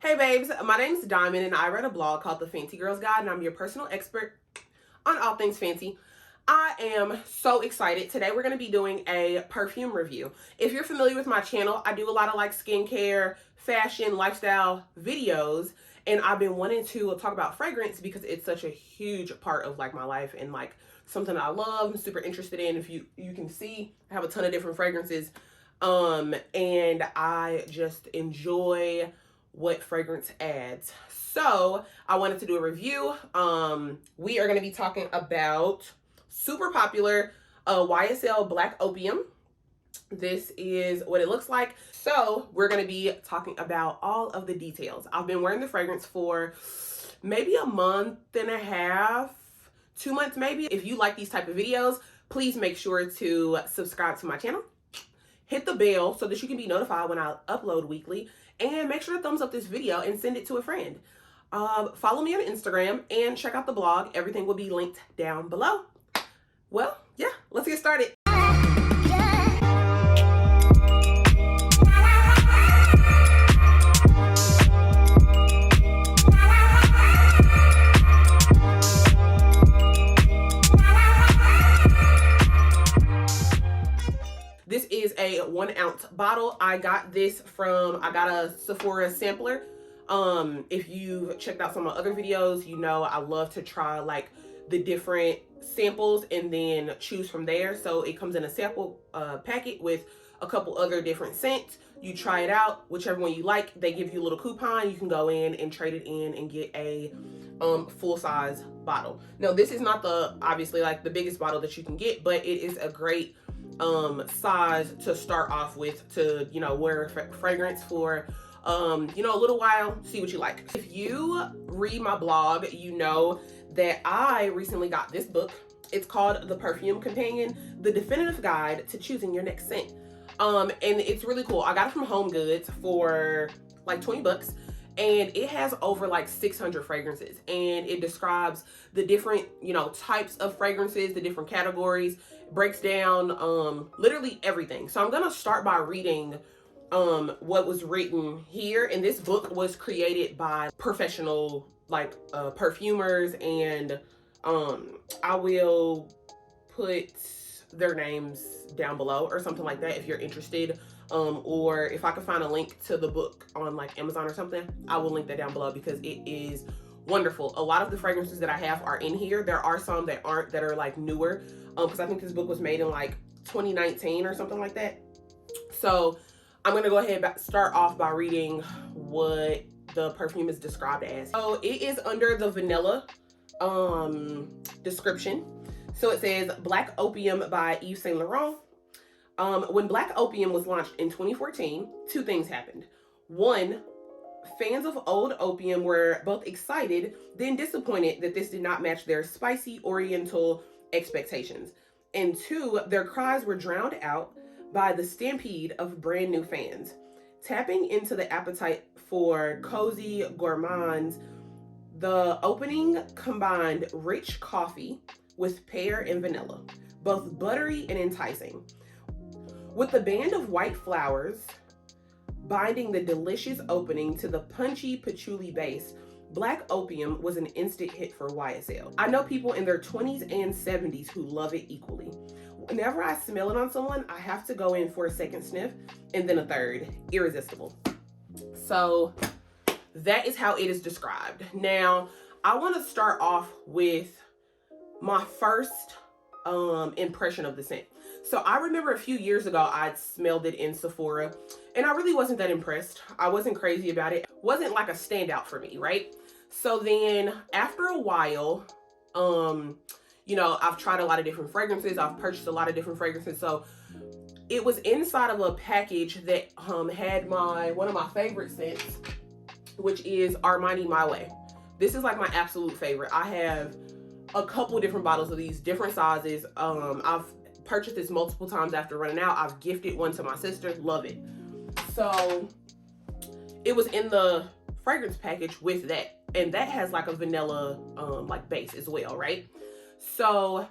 Hey babes, my name's Diamond and I read a blog called The Fancy Girls Guide and I'm your personal expert on all things fancy. I am so excited. Today we're going to be doing a perfume review. If you're familiar with my channel, I do a lot of like skincare, fashion, lifestyle videos, and I've been wanting to talk about fragrance because it's such a huge part of like my life and like something that I love and super interested in. If you can see, I have a ton of different fragrances and I just enjoy what fragrance adds. So I wanted to do a review. We are going to be talking about super popular YSL Black Opium. This is what it looks like. So we're going to be talking about all of the details. I've been wearing the fragrance for maybe a month and a half, 2 months maybe. If you like these type of videos, please make sure to subscribe to my channel. Hit the bell so that you can be notified when I upload weekly. And make sure to thumbs up this video and send it to a friend. Follow me on Instagram and check out the blog. Everything will be linked down below. Well, yeah, let's get started. This is a 1 ounce bottle. I got a Sephora sampler. If you've checked out some of my other videos, you know I love to try like the different samples and then choose from there. So it comes in a sample packet with a couple other different scents. You try it out, whichever one you like. They give you a little coupon. You can go in and trade it in and get a full size bottle. Now this is not obviously like the biggest bottle that you can get, but it is a great size to start off with to, wear fragrance for, a little while, see what you like. If you read my blog, you know that I recently got this book. It's called The Perfume Companion, the definitive guide to choosing your next scent. And it's really cool. I got it from Home Goods for like 20 bucks. And it has over like 600 fragrances, and it describes the different, types of fragrances, the different categories, breaks down literally everything. So I'm gonna start by reading what was written here. And this book was created by professional perfumers, and I will put their names down below or something like that if you're interested. Or if I can find a link to the book on like Amazon or something, I will link that down below because it is wonderful. A lot of the fragrances that I have are in here. There are some that aren't, that are like newer, because I think this book was made in like 2019 or something like that. So I'm gonna go ahead and start off by reading what the perfume is described as. So it is under the vanilla description. So it says Black Opium by Yves Saint Laurent. When Black Opium was launched in 2014, two things happened. One, fans of old Opium were both excited, then disappointed that this did not match their spicy Oriental expectations. And two, their cries were drowned out by the stampede of brand new fans. Tapping into the appetite for cozy gourmands, the opening combined rich coffee with pear and vanilla, both buttery and enticing. With the band of white flowers binding the delicious opening to the punchy patchouli base, Black Opium was an instant hit for YSL. I know people in their 20s and 70s who love it equally. Whenever I smell it on someone, I have to go in for a second sniff and then a third. Irresistible. So that is how it is described. Now, I want to start off with my first impression of the scent. So I remember a few years ago, I'd smelled it in Sephora and I really wasn't that impressed. I wasn't crazy about it. Wasn't like a standout for me, right? So then after a while, I've tried a lot of different fragrances. I've purchased a lot of different fragrances. So it was inside of a package that had one of my favorite scents, which is Armani My Way. This is like my absolute favorite. I have a couple different bottles of these, different sizes. I've purchased this multiple times after running out. I've gifted one to my sister. Love it. So it was in the fragrance package with that, and that has like a vanilla base as well, right? So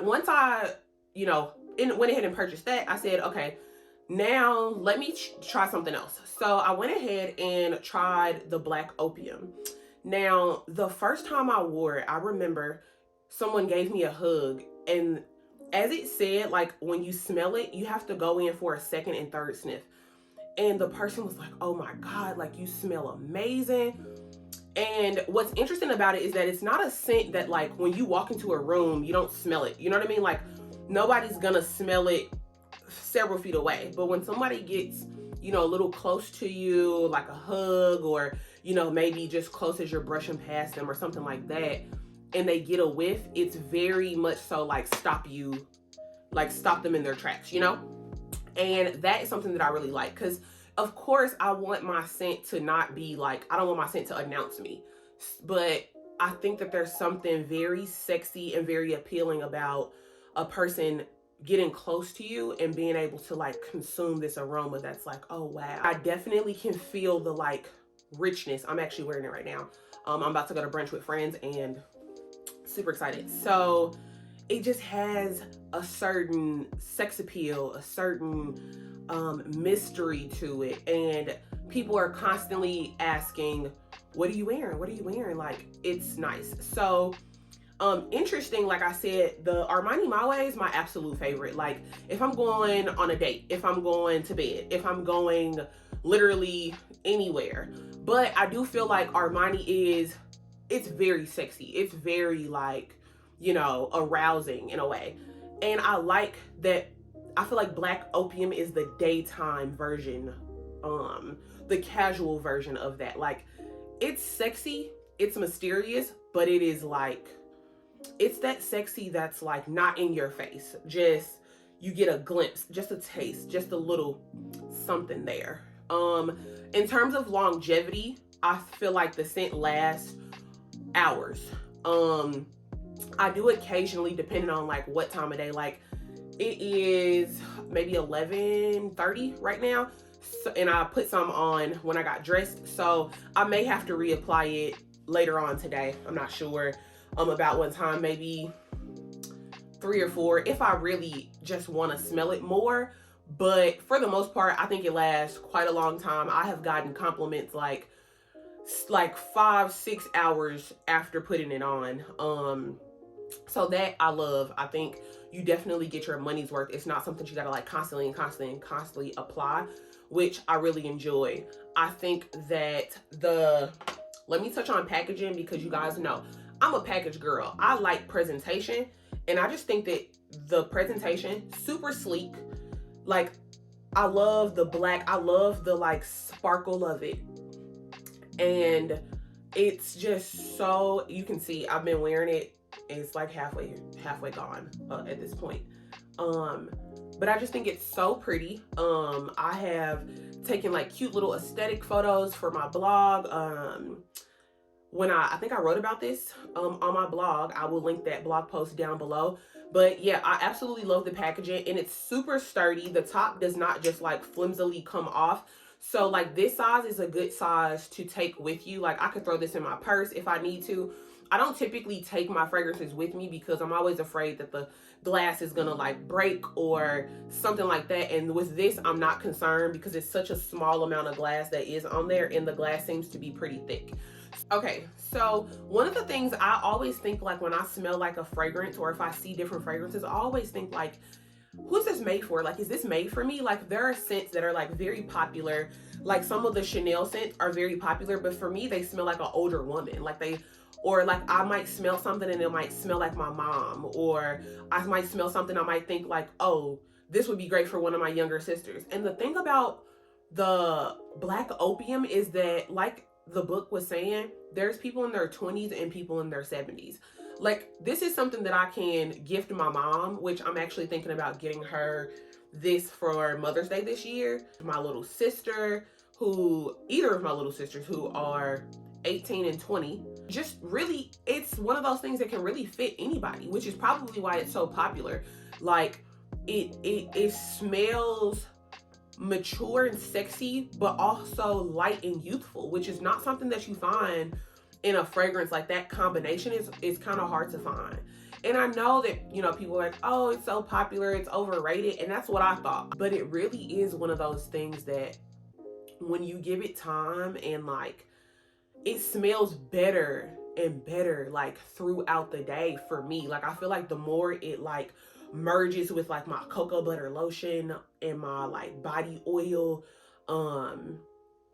once I went ahead and purchased that, I said, okay, Now, let me try something else. So I went ahead and tried the Black Opium. Now, the first time I wore it, I remember someone gave me a hug, and as it said, like when you smell it, you have to go in for a second and third sniff. And the person was like, oh my God, like you smell amazing. And what's interesting about it is that it's not a scent that like when you walk into a room, you don't smell it. You know what I mean? Like nobody's gonna smell it several feet away. But when somebody gets, you know, a little close to you, like a hug, or, you know, maybe just close as you're brushing past them or something like that, and they get a whiff, it's very much so like stop them in their tracks, you know? And that is something that I really like, because of course I want my scent to not be like, I don't want my scent to announce me, but I think that there's something very sexy and very appealing about a person getting close to you and being able to like consume this aroma that's like, oh wow. I definitely can feel the like richness. I'm actually wearing it right now. I'm about to go to brunch with friends and super excited. So it just has a certain sex appeal, a certain mystery to it, and people are constantly asking, what are you wearing? What are you wearing? Like, it's nice. So interesting, like I said, the Armani My Way is my absolute favorite. Like if I'm going on a date, if I'm going to bed, if I'm going literally anywhere. But I do feel like Armani it's very sexy. It's very like, you know, arousing in a way. And I like that. I feel like Black Opium is the daytime version, the casual version of that. Like it's sexy, it's mysterious, but it is like, it's that sexy that's like not in your face. Just, you get a glimpse, just a taste, just a little something there. In terms of longevity, I feel like the scent lasts hours. I do occasionally, depending on like what time of day, like it is maybe 11:30 right now. So, and I put some on when I got dressed. So I may have to reapply it later on today. I'm not sure about what time, maybe 3 or 4 if I really just want to smell it more. But for the most part, I think it lasts quite a long time. I have gotten compliments like 5-6 hours after putting it on. So that I love. I think you definitely get your money's worth. It's not something you gotta like constantly apply, which I really enjoy. I think that let me touch on packaging, because you guys know I'm a package girl. I like presentation, and I just think that the presentation, super sleek. Like I love the black, I love the like sparkle of it. And it's just so, you can see I've been wearing it, it's like halfway gone at this point. But I just think it's so pretty. I have taken like cute little aesthetic photos for my blog. When I think I wrote about this on my blog. I will link that blog post down below. But yeah, I absolutely love the packaging, and it's super sturdy. The top does not just like flimsily come off. So like this size is a good size to take with you. Like I could throw this in my purse if I need to. I don't typically take my fragrances with me because I'm always afraid that the glass is gonna like break or something like that. And with this, I'm not concerned because it's such a small amount of glass that is on there, and the glass seems to be pretty thick. Okay, so one of the things I always think, like when I smell like a fragrance, or if I see different fragrances, I always think like, who's this made for? Like, is this made for me? Like there are scents that are like very popular. Like some of the Chanel scents are very popular, but for me, they smell like an older woman. Or like I might smell something and it might smell like my mom, or I might smell something I might think like, oh, this would be great for one of my younger sisters. And the thing about the Black Opium is that, like the book was saying, there's people in their 20s and people in their 70s. Like this is something that I can gift my mom, which I'm actually thinking about getting her this for Mother's Day this year. My little sister, either of my little sisters who are 18 and 20, just really, it's one of those things that can really fit anybody, which is probably why it's so popular. Like it smells mature and sexy, but also light and youthful, which is not something that you find in a fragrance. Like that combination is kind of hard to find. And I know that, you know, people are like, oh, it's so popular, it's overrated. And that's what I thought. But it really is one of those things that when you give it time and like, it smells better and better like throughout the day for me. Like I feel like the more it like merges with like my cocoa butter lotion and my like body oil,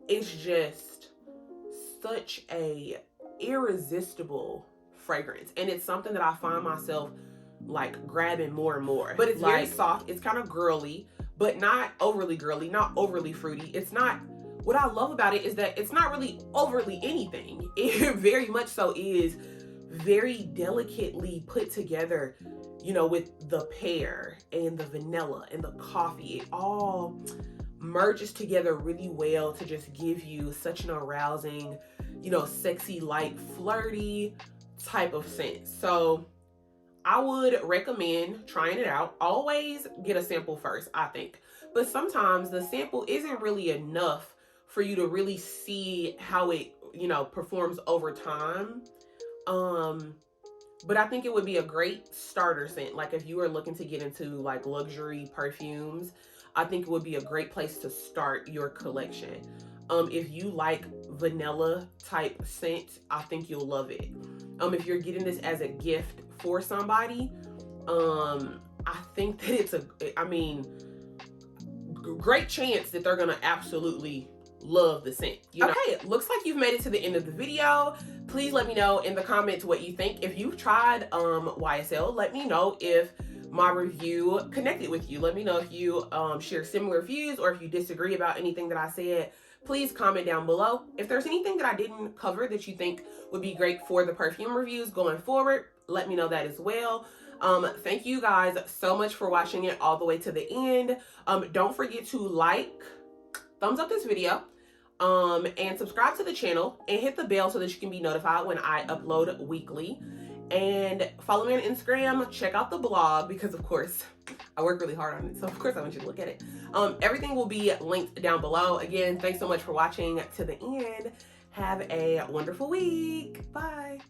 it's just such a irresistible fragrance. And it's something that I find myself like grabbing more and more. But it's like, very soft, it's kind of girly, but not overly girly, not overly fruity. It's not, what I love about it is that it's not really overly anything. It very much so is very delicately put together, you know, with the pear and the vanilla and the coffee. It all merges together really well to just give you such an arousing, you know, sexy, light, flirty type of scent. So I would recommend trying it out. Always get a sample first, I think. But sometimes the sample isn't really enough for you to really see how it, you know, performs over time. But I think it would be a great starter scent. Like if you are looking to get into like luxury perfumes, I think it would be a great place to start your collection. If you like vanilla type scent, I think you'll love it. If you're getting this as a gift for somebody, I think that it's great chance that they're gonna absolutely love the scent. You know? Okay, looks like you've made it to the end of the video. Please let me know in the comments what you think. If you've tried YSL, let me know if my review connected with you. Let me know if you share similar views or if you disagree about anything that I said. Please comment down below. If there's anything that I didn't cover that you think would be great for the perfume reviews going forward, let me know that as well. Thank you guys so much for watching it all the way to the end. Don't forget to like, thumbs up this video, and subscribe to the channel and hit the bell so that you can be notified when I upload weekly. And follow me on Instagram, check out the blog because of course I work really hard on it, so of course I want you to look at it. Everything will be linked down below. Again, thanks so much for watching to the end. Have a wonderful week. Bye.